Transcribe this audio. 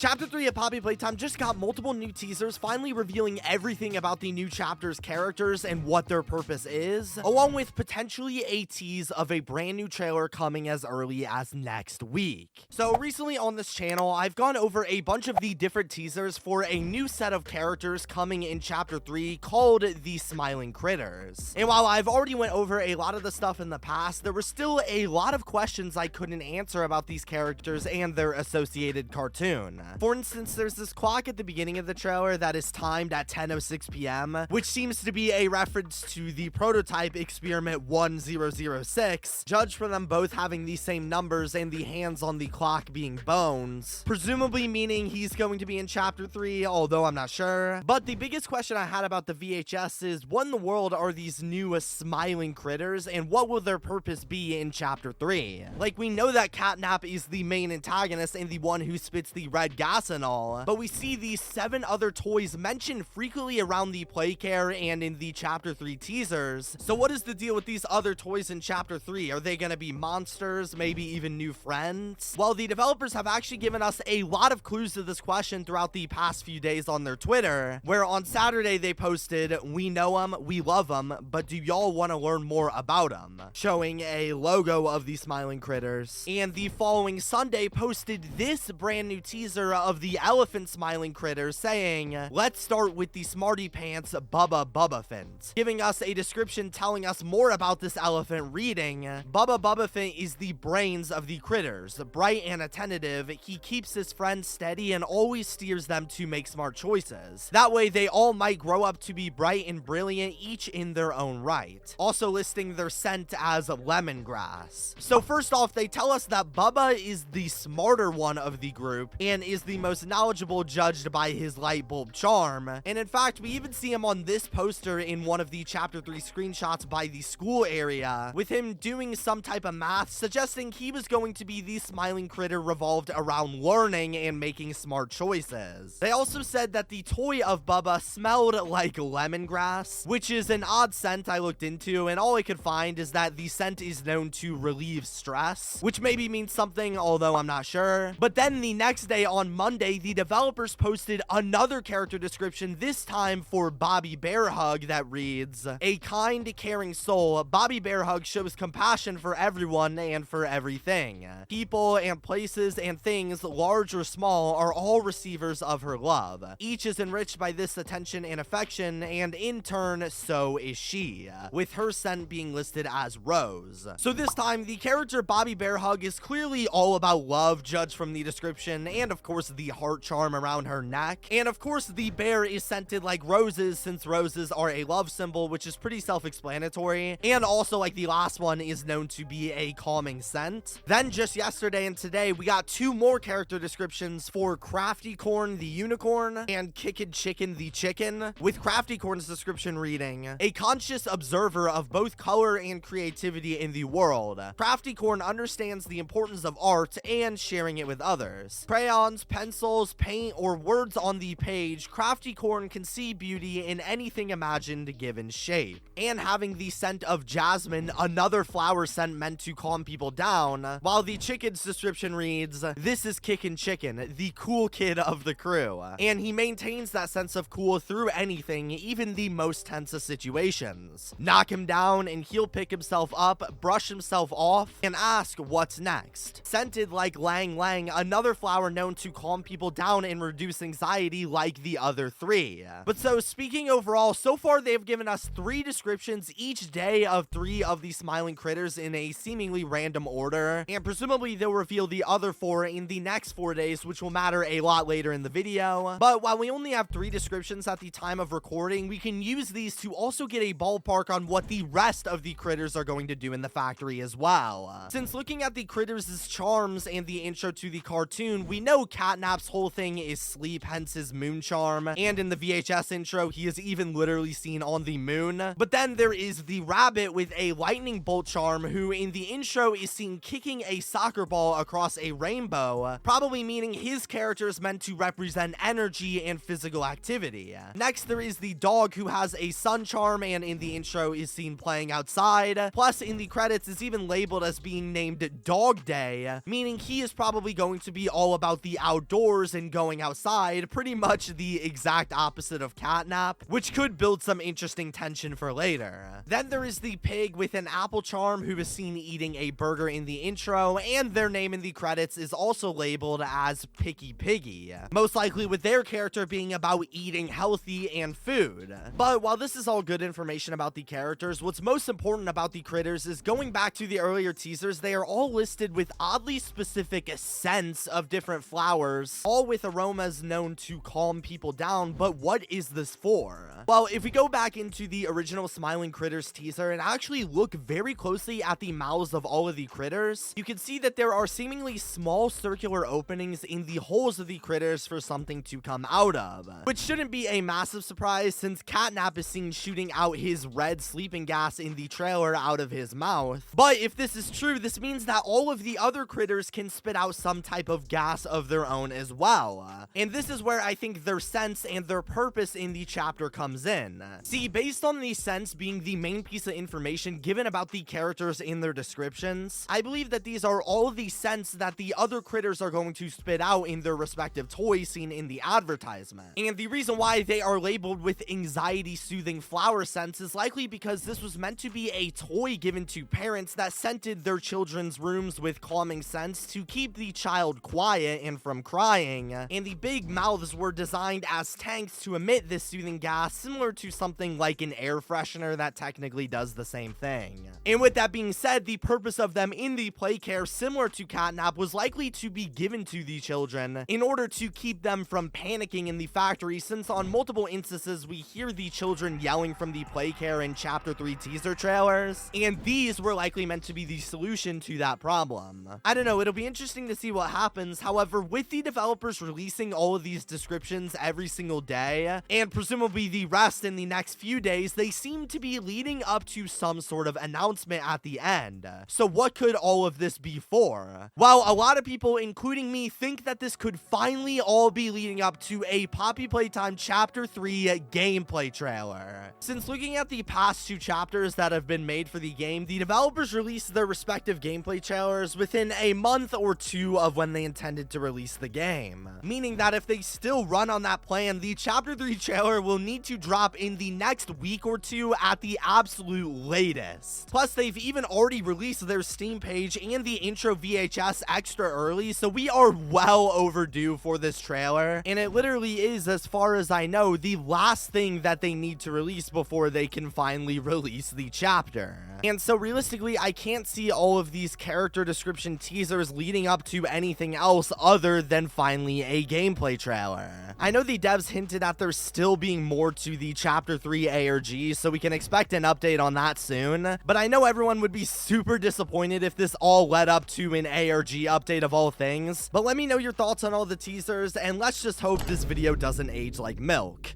Chapter 3 of Poppy Playtime just got multiple new teasers, finally revealing everything about the new chapter's characters and what their purpose is, along with potentially a tease of a brand new trailer coming as early as next week. So recently on this channel, I've gone over a bunch of the different teasers for a new set of characters coming in Chapter 3 called the Smiling Critters. And while I've already went over a lot of the stuff in the past, there were still a lot of questions I couldn't answer about these characters and their associated cartoon. For instance, there's this clock at the beginning of the trailer that is timed at 10:06 p.m., which seems to be a reference to the prototype experiment 1006, judged from them both having the same numbers and the hands on the clock being bones, presumably meaning he's going to be in Chapter 3, although I'm not sure. But the biggest question I had about the VHS is, what in the world are these new smiling critters, and what will their purpose be in Chapter 3? Like, we know that Catnap is the main antagonist and the one who spits the red gas and all, but we see these 7 other toys mentioned frequently around the play care and in the Chapter 3 teasers. So what is the deal with these other toys in Chapter 3? Are they gonna be monsters, maybe even new friends? Well, the developers have actually given us a lot of clues to this question throughout the past few days on their Twitter, where on Saturday they posted, "We know them, we love them, but do y'all want to learn more about them?" showing a logo of the Smiling Critters. And the following Sunday posted this brand new teaser of the elephant smiling critter saying, "Let's start with the smarty pants Bubba Bubbafint," giving us a description telling us more about this elephant, reading, "Bubba Bubbafint is the brains of the critters, bright and attentive. He keeps his friends steady and always steers them to make smart choices. That way they all might grow up to be bright and brilliant, each in their own right." Also listing their scent as lemongrass. So first off, they tell us that Bubba is the smarter one of the group and is the most knowledgeable, judged by his light bulb charm. And in fact, we even see him on this poster in one of the Chapter 3 screenshots by the school area, with him doing some type of math, suggesting he was going to be the smiling critter revolved around learning and making smart choices. They also said that the toy of Bubba smelled like lemongrass, which is an odd scent I looked into, and all I could find is that the scent is known to relieve stress, which maybe means something, although I'm not sure. But then the next day on Monday, the developers posted another character description, this time for Bobby Bearhug, that reads, "A kind, caring soul, Bobby Bearhug shows compassion for everyone and for everything. People and places and things, large or small, are all receivers of her love. Each is enriched by this attention and affection, and in turn, so is she," with her scent being listed as Rose. So this time, the character Bobby Bearhug is clearly all about love, judged from the description, and of course the heart charm around her neck. And of course the bear is scented like roses, since roses are a love symbol, which is pretty self-explanatory. And also, like the last one, is known to be a calming scent. Then just yesterday and today, we got 2 more character descriptions for Crafty Corn the unicorn and Kickin' Chicken the chicken, with Crafty Corn's description reading, "A conscious observer of both color and creativity in the world. Crafty Corn understands the importance of art and sharing it with others. Crayons, pencils, paint, or words on the page, Crafty Corn can see beauty in anything imagined given shape." And having the scent of jasmine, another flower scent meant to calm people down, while the chicken's description reads, "This is Kickin' Chicken, the cool kid of the crew." And he maintains that sense of cool through anything, even the most tense of situations. Knock him down and he'll pick himself up, brush himself off, and ask what's next. Scented like Lang Lang, another flower known to calm people down and reduce anxiety like the other 3. But so speaking overall, so far they've given us 3 descriptions each day of 3 of the smiling critters in a seemingly random order, and presumably they'll reveal the other 4 in the next 4 days, which will matter a lot later in the video. But while we only have 3 descriptions at the time of recording, we can use these to also get a ballpark on what the rest of the critters are going to do in the factory as well. Since looking at the critters' charms and the intro to the cartoon, we know Catnap's whole thing is sleep, hence his moon charm, and in the VHS intro, he is even literally seen on the moon. But then there is the rabbit with a lightning bolt charm, who in the intro is seen kicking a soccer ball across a rainbow, probably meaning his character is meant to represent energy and physical activity. Next, there is the dog, who has a sun charm and in the intro is seen playing outside, plus in the credits is even labeled as being named Dog Day, meaning he is probably going to be all about the outdoors and going outside, pretty much the exact opposite of catnap, which could build some interesting tension for later. Then there is the pig with an apple charm who is seen eating a burger in the intro, and their name in the credits is also labeled as Picky Piggy, most likely with their character being about eating healthy and food. But while this is all good information about the characters, what's most important about the critters is going back to the earlier teasers, they are all listed with oddly specific scents of different flowers, all with aromas known to calm people down. But what is this for? Well, if we go back into the original Smiling Critters teaser and actually look very closely at the mouths of all of the critters, you can see that there are seemingly small circular openings in the holes of the critters for something to come out of, which shouldn't be a massive surprise since Catnap is seen shooting out his red sleeping gas in the trailer out of his mouth. But if this is true, this means that all of the other critters can spit out some type of gas of their own as well. And this is where I think their sense and their purpose in the chapter comes in. See, based on the sense being the main piece of information given about the characters in their descriptions, I believe that these are all the scents that the other critters are going to spit out in their respective toys seen in the advertisement. And the reason why they are labeled with anxiety-soothing flower scents is likely because this was meant to be a toy given to parents that scented their children's rooms with calming scents to keep the child quiet and from crying, and the big mouths were designed as tanks to emit this soothing gas, similar to something like an air freshener that technically does the same thing. And with that being said, the purpose of them in the play care, similar to catnap, was likely to be given to the children in order to keep them from panicking in the factory, since on multiple instances we hear the children yelling from the play care in chapter 3 teaser trailers, and these were likely meant to be the solution to that problem. I don't know, it'll be interesting to see what happens. However, with the developers releasing all of these descriptions every single day, and presumably the rest in the next few days, they seem to be leading up to some sort of announcement at the end. So what could all of this be for? Well, a lot of people, including me, think that this could finally all be leading up to a Poppy Playtime Chapter 3 gameplay trailer. Since looking at the past 2 chapters that have been made for the game, the developers released their respective gameplay trailers within a month or 2 of when they intended to release the game. Meaning that if they still run on that plan, the Chapter 3 trailer will need to drop in the next week or 2 at the absolute latest. Plus, they've even already released their Steam page and the intro VHS extra early, so we are well overdue for this trailer, and it literally is, as far as I know, the last thing that they need to release before they can finally release the chapter. And so realistically, I can't see all of these character description teasers leading up to anything else other than finally a gameplay trailer. I know the devs hinted at there still being more to the Chapter 3 ARG, so we can expect an update on that soon, but I know everyone would be super disappointed if this all led up to an ARG update of all things. But let me know your thoughts on all the teasers, and let's just hope this video doesn't age like milk.